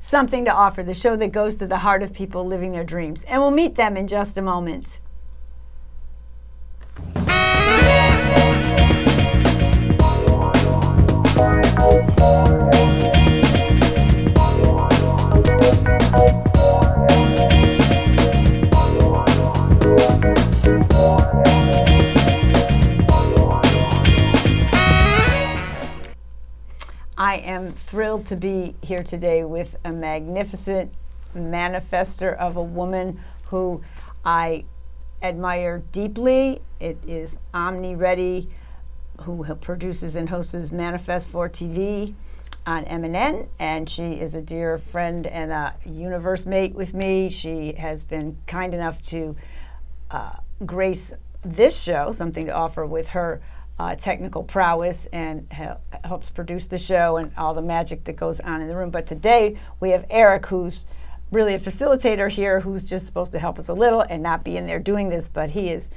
Something to Offer, the show that goes to the heart of people living their dreams. And we'll meet them in just a moment. I am thrilled to be here today with a magnificent manifester of a woman who I admire deeply. It is Omni Reddy, who produces and hosts Manefest for TV on MNN, and she is a dear friend and a universe mate with me. She has been kind enough to grace this show, Something to Offer, with her technical prowess, and helps produce the show and all the magic that goes on in the room. But today we have Eric, who's really a facilitator here, who's just supposed to help us a little and not be in there doing this, but he is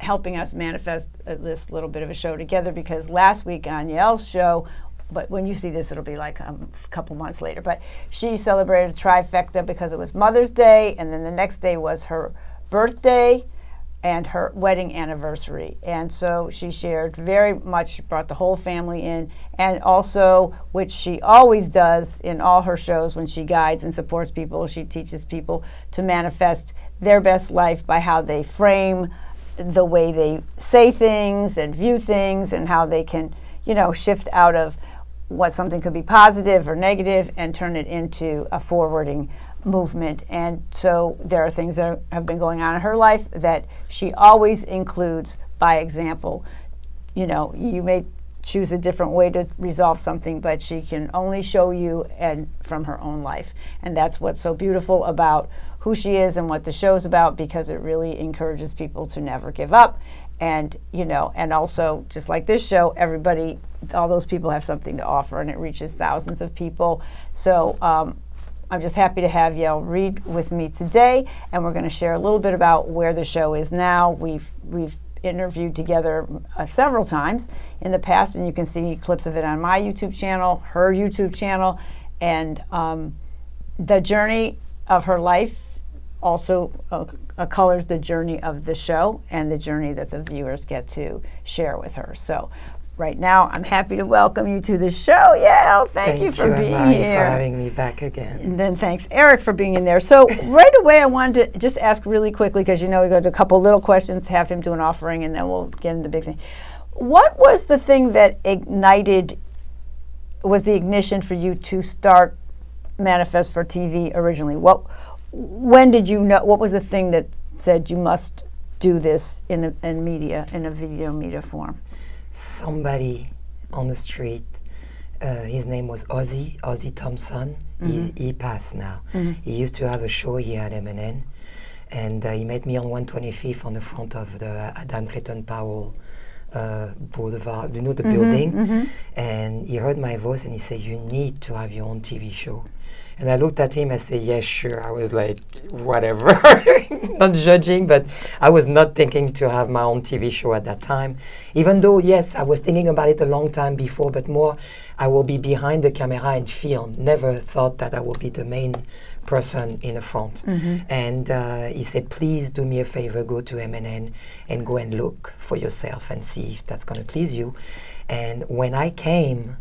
helping us manifest this little bit of a show together, because last week on Yael's show, but when you see this it'll be like a couple months later, but she celebrated a trifecta because it was Mother's Day, and then the next day was her birthday and her wedding anniversary. And so she shared very much, she brought the whole family in, and also, which she always does in all her shows when she guides and supports people, she teaches people to manifest their best life by how they frame the way they say things and view things, and how they can, shift out of what something could be positive or negative and turn it into a forwarding movement. And so there are things that have been going on in her life that she always includes by example. You may choose a different way to resolve something, but she can only show you and from her own life. And that's what's so beautiful about who she is and what the show's about, because it really encourages people to never give up. And, and also, just like this show, everybody, all those people have something to offer, and it reaches thousands of people. So I'm just happy to have Yael Read with me today, and we're going to share a little bit about where the show is now. We've interviewed together several times in the past, and you can see clips of it on my YouTube channel, her YouTube channel, and the journey of her life also colors the journey of the show and the journey that the viewers get to share with her. So right now, I'm happy to welcome you to the show, Yael. Thank you for being here. For having me back again. And then thanks, Eric, for being in there. So right away, I wanted to just ask really quickly, because we go to a couple little questions, have him do an offering, and then we'll get into the big thing. What was the thing that was the ignition for you to start Manefest for TV originally? When did you know? What was the thing that said you must do this in a video media form? Somebody on the street, his name was Ozzy Thompson. Mm-hmm. He passed now. Mm-hmm. He used to have a show here at MNN, and he met me on 125th on the front of the Adam Clayton Powell Boulevard, the mm-hmm, building, mm-hmm. And he heard my voice and he said, "You need to have your own TV show." And I looked at him and said, "Yes, sure." I was like, whatever, not judging, but I was not thinking to have my own TV show at that time. Even though, yes, I was thinking about it a long time before, but more I will be behind the camera and film. Never thought that I will be the main person in the front. Mm-hmm. And he said, "Please do me a favor, go to MNN and go and look for yourself and see if that's going to please you." And when I came,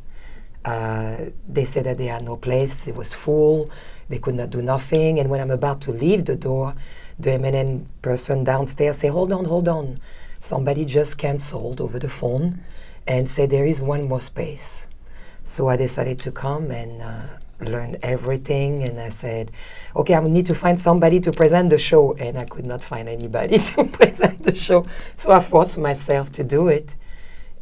they said that they had no place, it was full, they could not do nothing. And when I'm about to leave the door, the MNN person downstairs said, hold on. Somebody just canceled over the phone and said there is one more space. So I decided to come and learn everything. And I said, okay, I need to find somebody to present the show. And I could not find anybody to present the show. So I forced myself to do it.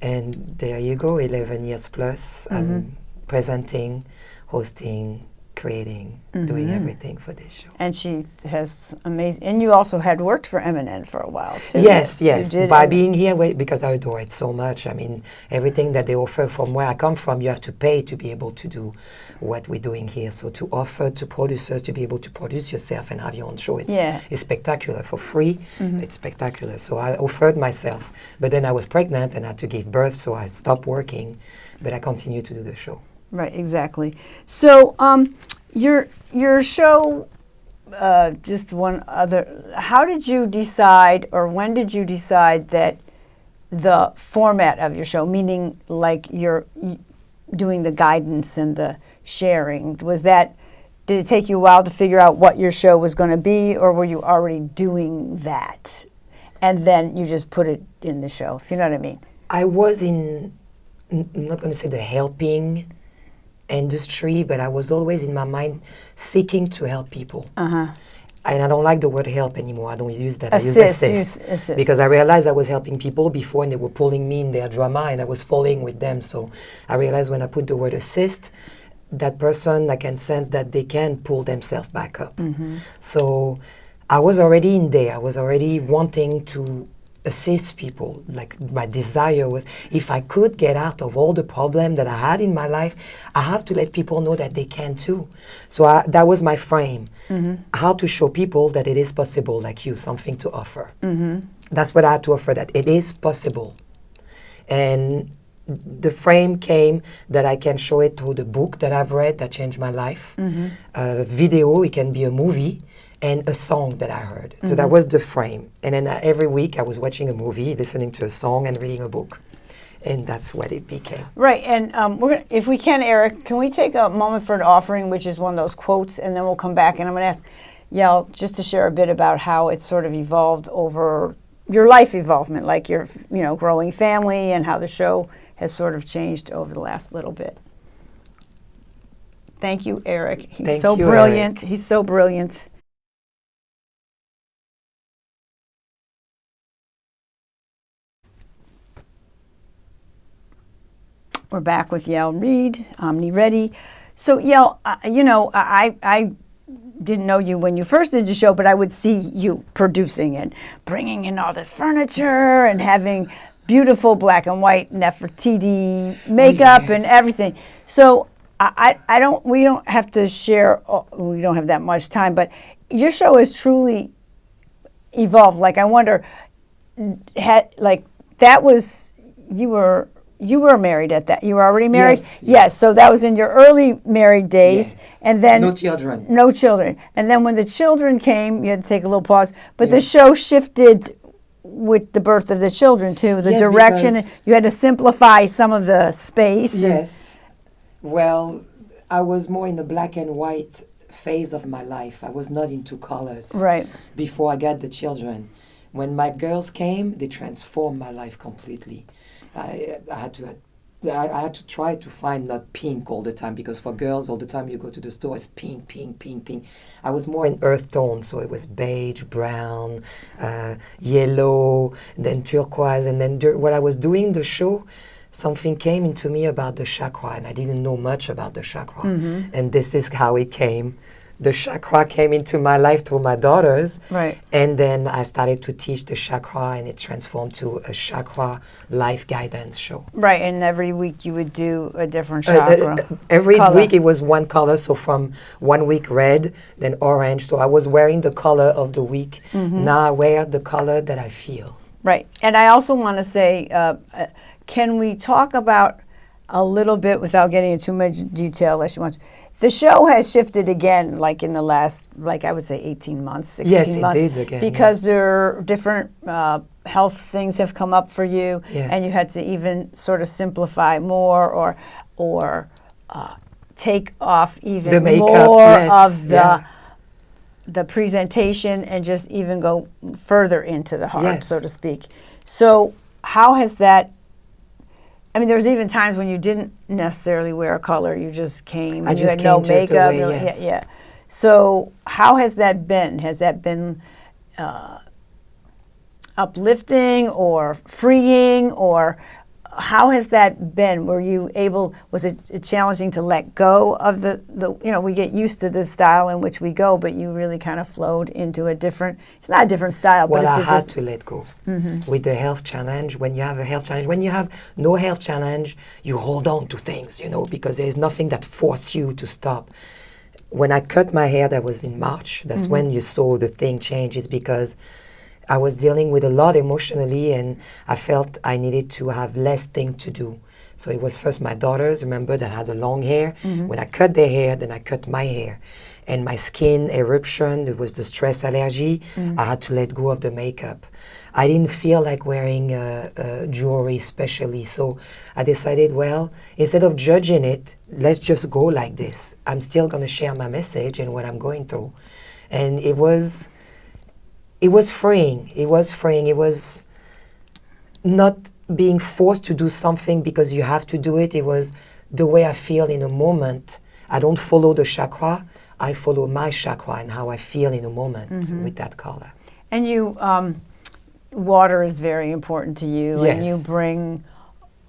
And there you go, 11 years plus. Mm-hmm. I'm presenting, hosting, creating, mm-hmm. doing everything for this show. And she has amazing, and you also had worked for MNN for a while too. Yes. By being here, because I adore it so much. I mean, everything that they offer from where I come from, you have to pay to be able to do what we're doing here. So to offer to producers to be able to produce yourself and have your own show, it's spectacular. For free, mm-hmm. It's spectacular. So I offered myself, but then I was pregnant and I had to give birth, so I stopped working, but I continued to do the show. Right, exactly. So your show, just one other, how did you decide, or when did you decide that the format of your show, meaning like you're doing the guidance and the sharing, did it take you a while to figure out what your show was going to be, or were you already doing that and then you just put it in the show, if you know what I mean? I was I'm not going to say the helping industry, but I was always in my mind seeking to help people. Uh-huh. And I don't like the word help anymore. I don't use that. Assist, I use assist. Because I realized I was helping people before and they were pulling me in their drama and I was falling with them. So I realized when I put the word assist, that person, I can sense that they can pull themselves back up. Mm-hmm. So I was already in there. I was already wanting to assist people. Like my desire was, if I could get out of all the problem that I had in my life, I have to let people know that they can too. So that was my frame. Mm-hmm. How to show people that it is possible, like you, something to offer. Mm-hmm. That's what I had to offer, that it is possible. And the frame came that I can show it through the book that I've read that changed my life. Mm-hmm. A video, it can be a movie, and a song that I heard. So that was the frame. And then every week I was watching a movie, listening to a song, and reading a book. And that's what it became. Right, and if we can, Eric, can we take a moment for an offering, which is one of those quotes, and then we'll come back, and I'm going to ask Yael just to share a bit about how it's sort of evolved over your life involvement, like your growing family, and how the show has sort of changed over the last little bit. Thank you, Eric. He's so brilliant. He's so brilliant. We're back with Yael Read, Omni Ready. So Yael, I didn't know you when you first did the show, but I would see you producing and bringing in all this furniture and having beautiful black and white Nefertiti makeup and everything. So we don't have to share, we don't have that much time, but your show has truly evolved. Like I wonder, you were married at that. You were already married? Yes. So that was in your early married days. Yes. And then no children. No children. And then when the children came, you had to take a little pause. But the show shifted with the birth of the children too. The direction, you had to simplify some of the space. Yes. Well, I was more in the black and white phase of my life. I was not into colors. Right. Before I got the children. When my girls came, they transformed my life completely. I had to try to find not pink all the time, because for girls all the time you go to the store, it's pink, pink, pink, pink. I was more in earth tone, so it was beige, brown, yellow, then turquoise. And then while I was doing the show, something came into me about the chakra, and I didn't know much about the chakra. Mm-hmm. And this is how it came. The chakra came into my life through my daughters. Right. And then I started to teach the chakra, and it transformed to a chakra life guidance show. Right, and every week you would do a different chakra. Every week it was one color, so from 1 week red, then orange. So I was wearing the color of the week. Mm-hmm. Now I wear the color that I feel. Right, and I also want to say, can we talk about a little bit, without getting into too much detail unless you want to, the show has shifted again, like in the last, I would say 18 months, 16 months. Yes, it did again. Because there are different health things have come up for you, and you had to even sort of simplify more or take off even the makeup, more of the presentation and just even go further into the heart, so to speak. So how has that, I mean, there was even times when you didn't necessarily wear a color. You just came. You had no makeup. Yeah. So how has that been? Has that been uplifting or freeing, or how has that been? Were you able? Was it challenging to let go of the? We get used to the style in which we go, but you really kind of flowed into a different. It's not a different style, but I it's had to let go. Mm-hmm. With the health challenge, when you have a health challenge, when you have no health challenge, you hold on to things, because there is nothing that forces you to stop. When I cut my hair, that was in March. That's when you saw the thing change. Is because I was dealing with a lot emotionally, and I felt I needed to have less thing to do. So it was first my daughters, remember, that had the long hair. When I cut their hair, then I cut my hair. And my skin eruption, it was the stress allergy. I had to let go of the makeup. I didn't feel like wearing jewelry especially. So I decided, well, instead of judging it, let's just go like this. I'm still going to share my message and what I'm going through. And it was freeing. It was freeing. It was not being forced to do something because you have to do it. It was the way I feel in a moment. I don't follow the chakra. I follow my chakra and how I feel in a moment with that color. And you, water is very important to you, Yes. and you bring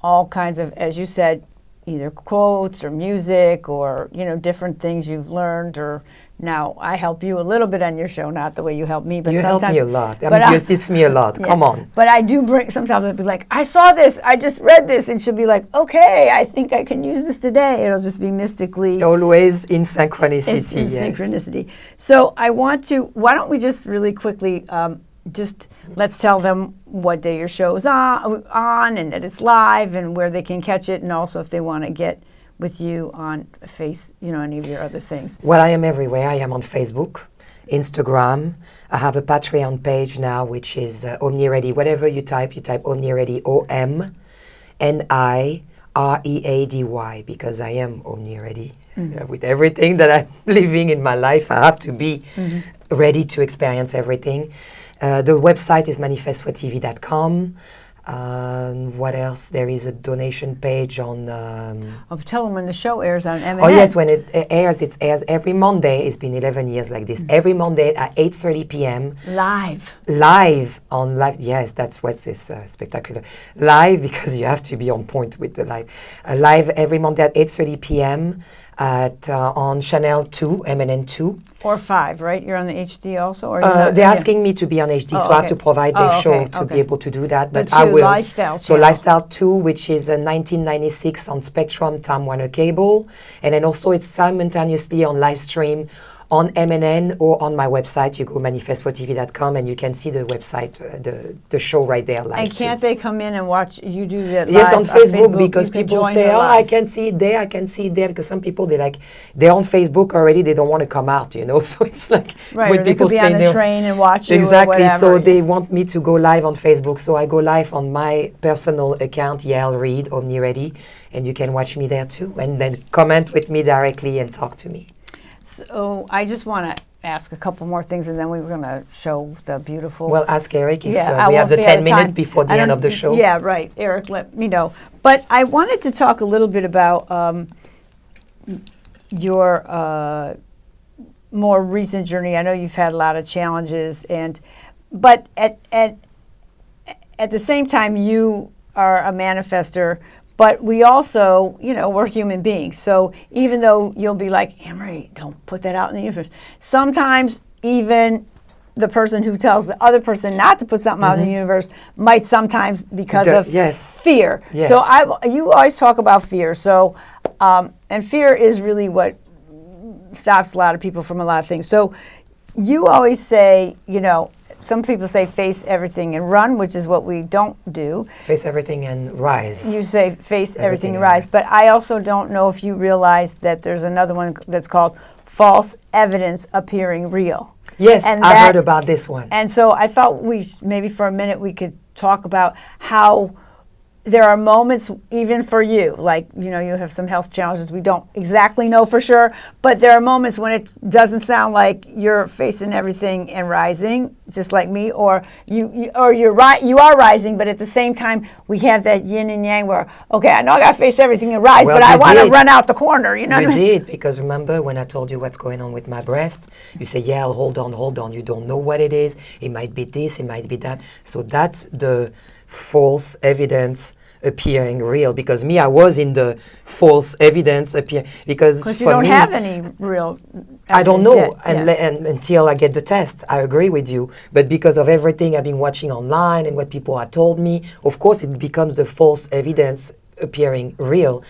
all kinds of, as you said, either quotes or music or, different things you've learned. Or now I help you a little bit on your show, not the way you help me, but You help sometimes me a lot. I mean, you assist me a lot. Come on. But I do bring, sometimes I'll be like, I saw this, I just read this, and she'll be like, okay, I think I can use this today. It'll just be mystically. Always in synchronicity. It's in yes. synchronicity. So why don't we just really quickly, let's tell them what day your show is on and that it's live and where they can catch it, and also if they want to get with you on any of your other things. Well, I am everywhere. I am on Facebook, Instagram. I have a Patreon page now, which is OmniReady. Whatever you type OmniReady, OmniReady, because I am OmniReady. With everything that I'm living in my life, I have to be ready to experience everything. The website is manefestfortv.com. What else? There is a donation page on. Tell them when the show airs on M&M. Oh yes, when it airs every Monday. It's been 11 years like this. Every Monday at 8:30 p.m. Live. Yes, that's what's this spectacular. Live, because you have to be on point with the live. Live every Monday at 8:30 p.m. On Channel 2, MNN 2. Or 5, right? You're on the HD also? Or They're asking me to be on HD, so I have to provide their show to be able to do that. But I will. Lifestyle So channel. Lifestyle 2, which is 1996 on Spectrum, Time Warner Cable. And then also it's simultaneously on live stream on MNN or on my website. You go manefestfortv.com and you can see the website, the show right there live. And can't they come in and watch you do that? Yes, live on Facebook, because you can people join say, her "Oh, live." I can see it there, I can see it there," because some people they're on Facebook already, they don't want to come out, So it's like Right, when or they people could be stay on the there. train and watch you or Exactly. whatever. So they want me to go live on Facebook, so I go live on my personal account, Yael Read, OmniReady, and you can watch me there too, and then comment with me directly and talk to me. So I just want to ask a couple more things, and then we're going to show the beautiful. Well, ask Eric if I we have won't the say 10 at minutes time. before the I end don't- of the show. Yeah, right. Eric, let me know. But I wanted to talk a little bit about your more recent journey. I know you've had a lot of challenges, but at the same time, you are a manifester. But we also, we're human beings. So even though you'll be like, Anne-Marie, don't put that out in the universe. Sometimes even the person who tells the other person not to put something out in the universe might sometimes because of fear. Yes. So you always talk about fear. So, and fear is really what stops a lot of people from a lot of things. So you always say, some people say face everything and run, which is what we don't do. Face everything and rise. You say face everything and rise. But I also don't know if you realize that there's another one that's called false evidence appearing real. Yes, And I heard about this one. And so I thought maybe for a minute we could talk about how there are moments, even for you, like, you have some health challenges we don't exactly know for sure, but there are moments when it doesn't sound like you're facing everything and rising, just like me, or you are rising, but at the same time, we have that yin and yang where, okay, I know I got to face everything and rise, but I want to run out the corner, You did, because remember when I told you what's going on with my breast, you say, yeah, hold on, you don't know what it is, it might be this, it might be that. So that's the false evidence appearing real, because me, I was in the false evidence because you for don't me, have any real I don't know yet. and until I get the tests. I agree with you, but because of everything I've been watching online and what people have told me, of course it becomes the false evidence appearing real.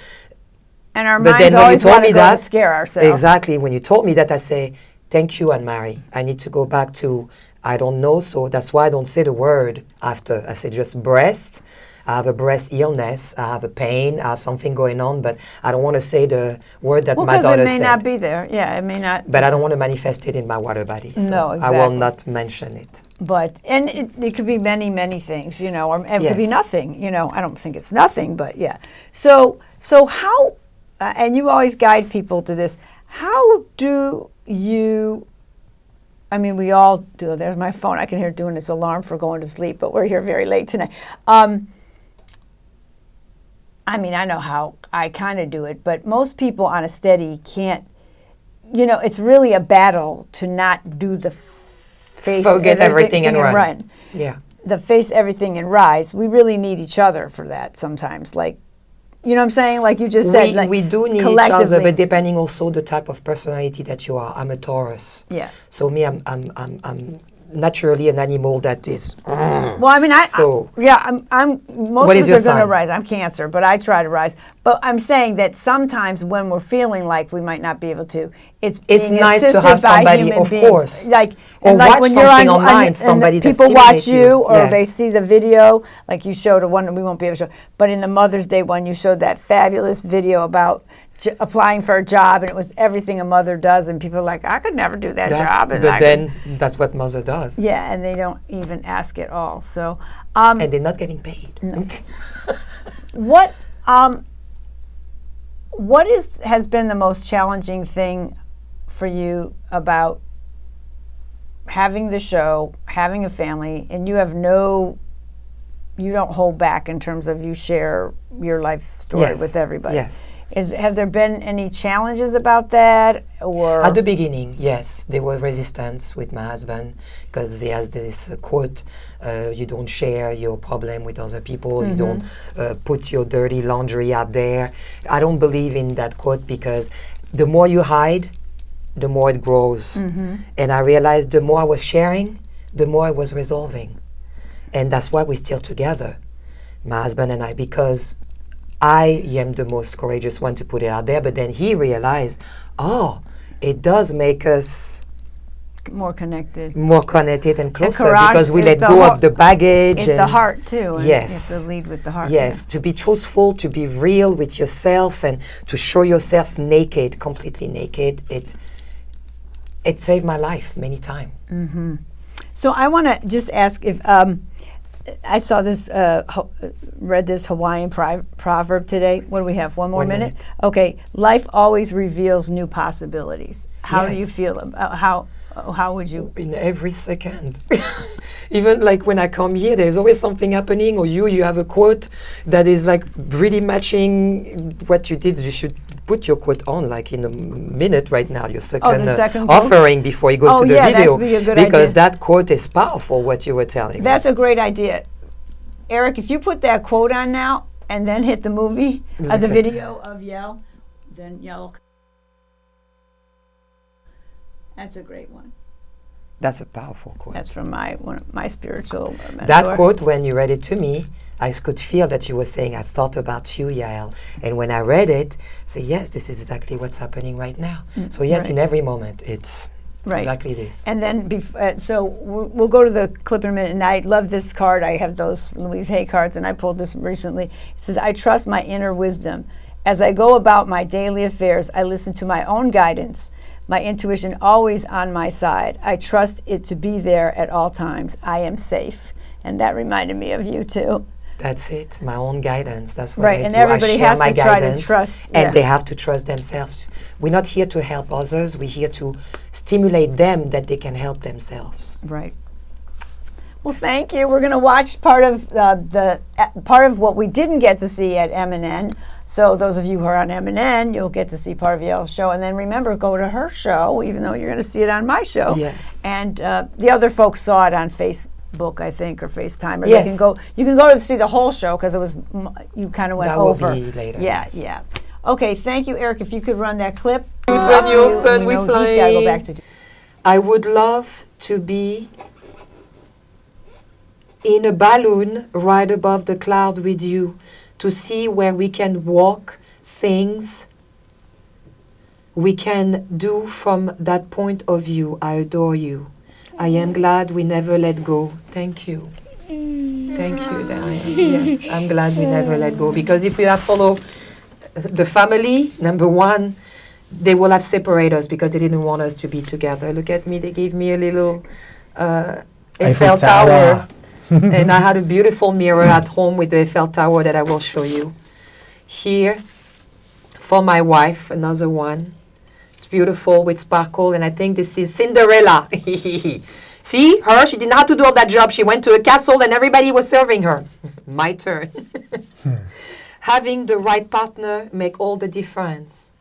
And our But minds then when you always told want me to go that, to scare ourselves. exactly, when you told me that, I say, thank you, Anne-Marie. I need to go back to I don't know, so that's why I don't say the word after. I say just breast. I have a breast illness. I have a pain. I have something going on, but I don't want to say the word that my daughter because it may said. not be there. Yeah, it may not. But I don't want to manifest it in my water body. So No, I will exactly. not mention it. But and it could be many, many things, you know, or it could be Yes. nothing. You know, I don't think it's nothing, but yeah. So how? And you always guide people to this. How do you? I mean, we all do. There's my phone. I can hear it doing its alarm for going to sleep, but we're here very late tonight. I mean, I know how I kind of do it, but most people on a steady can't, you know, it's really a battle to not do the face. Forget everything and run. Yeah. The face everything and rise. We really need each other for that sometimes. Like, you know what I'm saying? Like you just said. We do need each other, but depending also the type of personality that you are. I'm a Taurus. Yeah. So me, I'm naturally an animal that is. Well, I mean, I'm most What of is us your are going to sign? rise. I'm Cancer, but I try to rise. But I'm saying that sometimes when we're feeling like we might not be able to, it's being nice to assisted have by somebody, human of beings. course. Like Or and like watch when you're something on online, and somebody that people watch stimulates you, you. or Yes. they see the video, like you showed a one we won't be able to show. But in the Mother's Day one, you showed that fabulous video about applying for a job, and it was everything a mother does, and people are like, I could never do that job. And but then that's what mother does. yeah, and they don't even ask at all. So, And they're not getting paid. what has been the most challenging thing for you about having the show, having a family, and you don't hold back in terms of you share your life story Yes. with everybody. Yes. Have there been any challenges about that, or At the beginning, yes, there were resistance with my husband because he has this quote: "You don't share your problem with other people. You don't put your dirty laundry out there." I don't believe in that quote because the more you hide, the more it grows. And I realized the more I was sharing, the more I was resolving. And that's why we're still together, my husband and I, because I am the most courageous one to put it out there. But then he realized, it does make us more connected and closer courage because we is let the go heart- of the baggage. it's the heart too. And Yes. you have to lead with the heart. Yes, to be truthful, to be real with yourself, and to show yourself naked, completely naked. It saved my life many times. So I want to just ask if I saw this, read this Hawaiian proverb today. What do we have? One more 1 minute? minute. Okay. Life always reveals new possibilities. How do you Yes. feel about how would you? In every second. Even like when I come here, there's always something happening, or you have a quote that is like really matching what you did. You should put your quote on like in a minute right now, your second, second quote? offering before it goes to the yeah, video. that'd be a good because idea. that quote is powerful, what you were telling me. That's a great idea, Eric. If you put that quote on now and then hit the movie, the video of Yael, then Yael. That's a great one. That's a powerful quote. That's from one of my spiritual mentor. That quote, when you read it to me, I could feel that you were saying, I thought about you, Yael. And when I read it, I say, yes, this is exactly what's happening right now. So yes, right. in every moment, it's Right. exactly this. And then, so we'll go to the clip in a minute. And I love this card. I have those Louise Hay cards, and I pulled this recently. It says, I trust my inner wisdom. As I go about my daily affairs, I listen to my own guidance. My intuition always on my side. I trust it to be there at all times. I am safe. And that reminded me of you, too. That's it, my own guidance. That's what Right, I and do. everybody I share has my to try to guidance, trust, and yeah. they have to trust themselves. We're not here to help others. We're here to stimulate them that they can help themselves. Right. Well, thank you. We're going to watch part of part of what we didn't get to see at M&N. So those of you who are on M&N, you'll get to see part of Yael's show. And then remember, go to her show, even though you're going to see it on my show. Yes. And the other folks saw it on Facebook, I think, or FaceTime. Or Yes. you can go to see the whole show because it was you kind of went That will over. be later, Yeah, yes. yeah. Okay, thank you, Eric. If you could run that clip. When you open, we know he's got to go fly. back to. I would love to be in a balloon right above the cloud with you to see where we can walk, things we can do from that point of view. I adore you. I am glad we never let go. Thank you. Thank you, Diane. Yes, I'm glad we never let go. Because if we have followed the family, number one, they will have separated us because they didn't want us to be together. Look at me, they gave me a little Eiffel Tower. And I had a beautiful mirror at home with the Eiffel Tower that I will show you. Here, for my wife, another one. It's beautiful with sparkle, and I think this is Cinderella. See, her, she didn't have to do all that job. She went to a castle and everybody was serving her. My turn. Having the right partner make all the difference.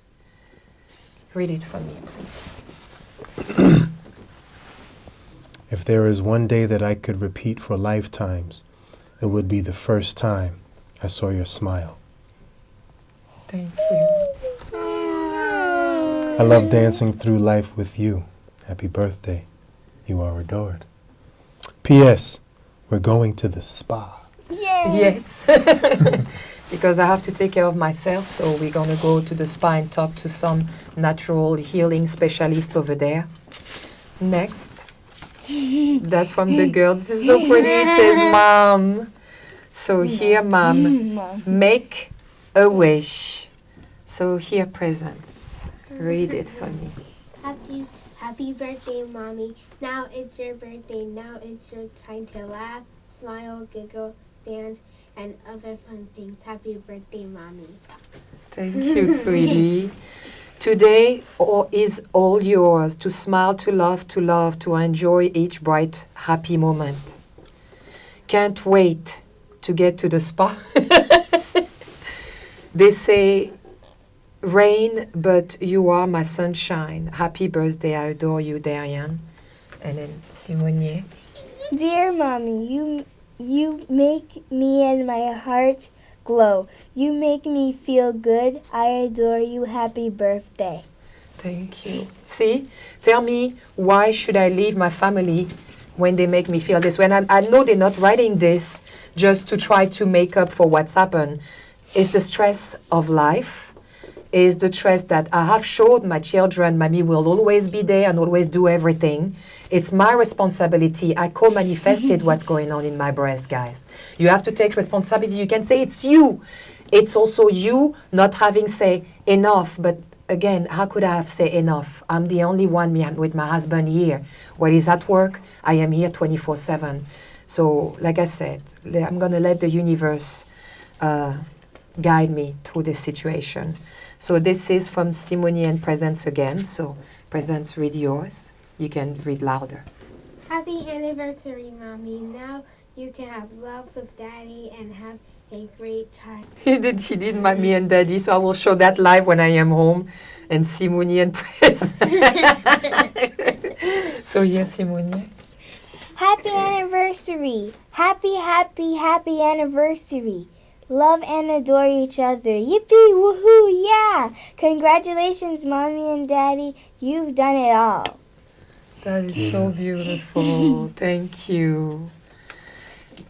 Read it for me, please. If there is one day that I could repeat for lifetimes, it would be the first time I saw your smile. Thank you. I love dancing through life with you. Happy birthday. You are adored. P.S. We're going to the spa. Yay! Yes. Because I have to take care of myself, so we're going to go to the spa and talk to some natural healing specialist over there. Next. That's from the girl. This is so pretty. It says, Mom. So here, Mom, make a wish. So here, presents. Read it for me. Happy birthday, Mommy. Now it's your birthday. Now it's your time to laugh, smile, giggle, dance, and other fun things. Happy birthday, Mommy. Thank you, sweetie. Today is all yours, to smile, to love, to enjoy each bright, happy moment. Can't wait to get to the spa. They say, rain, but you are my sunshine. Happy birthday, I adore you, Diane. And then Simonier. Dear Mommy, you make me and my heart glow. You make me feel good. I adore you. Happy birthday. Thank you. See, tell me, why should I leave my family when they make me feel this way? And I know they're not writing this just to try to make up for what's happened. It's the stress of life. Is the stress that I have showed my children, Mommy will always be there and always do everything. It's my responsibility. I co-manifested what's going on in my breast, guys. You have to take responsibility. You can say it's you. It's also you not having say enough. But again, how could I have say enough? I'm the only one with my husband here. When he's at work, I am here 24/7. So, like I said, I'm going to let the universe guide me through this situation. So this is from Simone and Presence again. So Presence, read yours. You can read louder. Happy anniversary, Mommy. Now you can have love with Daddy and have a great time. She did Mommy and Daddy, so I will show that live when I am home. And Simone and Presence. So yes, Simone. Happy anniversary. Happy anniversary. Love and adore each other. Yippee, woohoo, yeah. Congratulations, Mommy and Daddy. You've done it all. That is so beautiful. Thank you.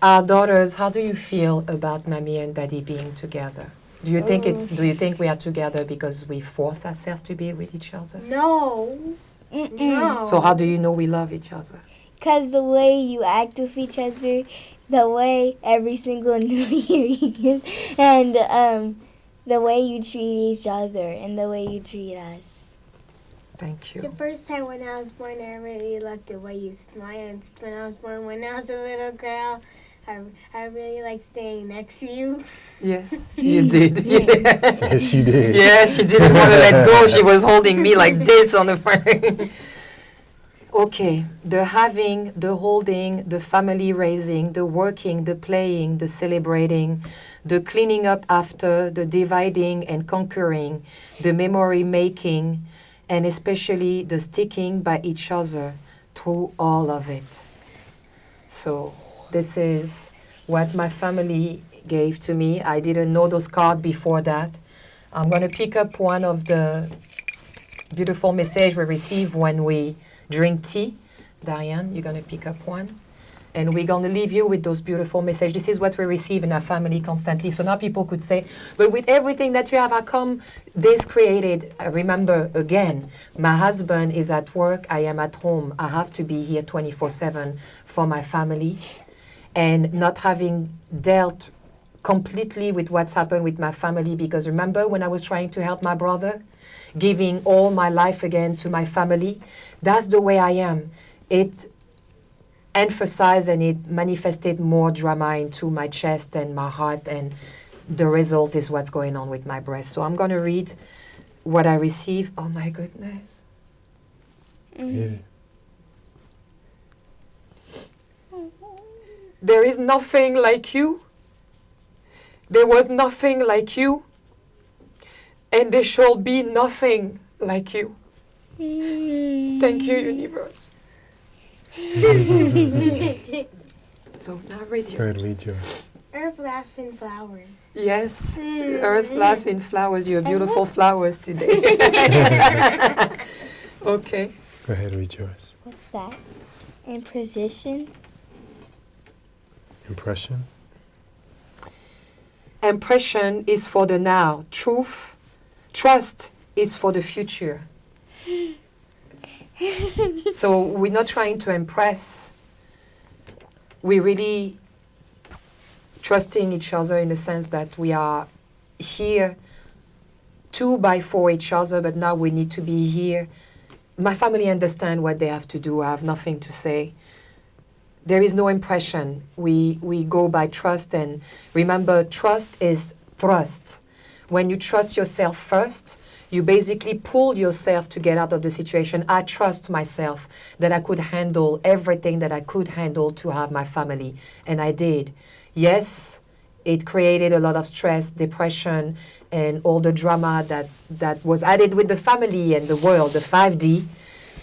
Our daughters, how do you feel about Mommy and Daddy being together? Do you think we are together because we force ourselves to be with each other? No. No. So how do you know we love each other? Because the way you act with each other, the way every single New Year you give, and the way you treat each other and the way you treat us. Thank The you. first time when I was born, I really liked the way you smile. And when I was born, when I was a little girl, I really liked staying next to you. Yes, you did. Yeah. Yes, she did. Yeah, she didn't want to let go. She was holding me like this on the front. Okay, the having, the holding, the family raising, the working, the playing, the celebrating, the cleaning up after, the dividing and conquering, the memory making, and especially the sticking by each other through all of it. So this is what my family gave to me. I didn't know those cards before that. I'm going to pick up one of the beautiful messages we receive when we drink tea. Diane, you're going to pick up one. And we're going to leave you with those beautiful messages. This is what we receive in our family constantly. So now people could say, but with everything that you have, how come this created? Remember, again, my husband is at work. I am at home. I have to be here 24/7 for my family. And not having dealt completely with what's happened with my family, because remember when I was trying to help my brother, giving all my life again to my family, that's the way I am. It emphasized and it manifested more drama into my chest and my heart, and the result is what's going on with my breast. So I'm going to read what I received. Oh my goodness. Read it. There is nothing like you. There was nothing like you. And there shall be nothing like you. Thank you, universe. So now read Go ahead, yours. read yours. Earth lasts in flowers. Yes, earth lasts in flowers. You're beautiful flowers today. Okay. Go ahead, read yours. What's that? Imposition. Impression. Impression is for the now. Trust is for the future. So we're not trying to impress. We're really trusting each other in the sense that we are here for each other, but now we need to be here. My family understand what they have to do. I have nothing to say. There is no impression. We go by trust, and remember, trust is thrust. When you trust yourself first, you basically pull yourself to get out of the situation. I trust myself that I could handle everything that I could handle to have my family, and I did. Yes, it created a lot of stress, depression, and all the drama that was added with the family and the world, the 5D,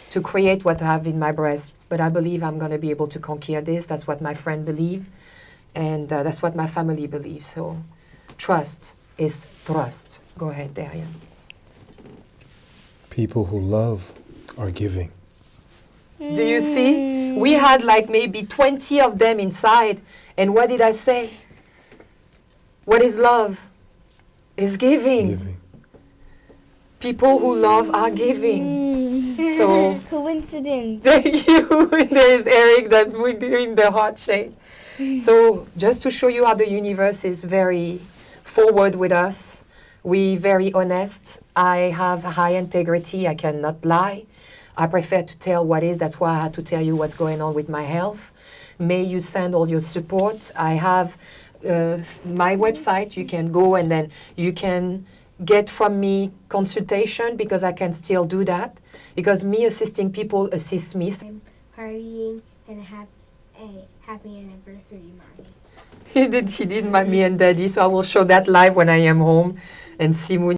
to create what I have in my breast. But I believe I'm going to be able to conquer this. That's what my friend believe, and that's what my family believes. So trust is thrust. Go ahead, Darian. People who love are giving. Do you see? We had like maybe 20 of them inside. And what did I say? What is love? Is giving. Giving. People who love are giving. So Coincidence. thank you. There is Eric that we're doing the heart shape. So just to show you how the universe is very forward with us. We very honest. I have high integrity. I cannot lie. I prefer to tell what is. That's why I had to tell you what's going on with my health. May you send all your support. I have my website. You can go and then you can get from me consultation, because I can still do that. Because me assisting people assists me. I'm partying and have a happy anniversary, Mommy. She did me and Daddy. So I will show that live when I am home and see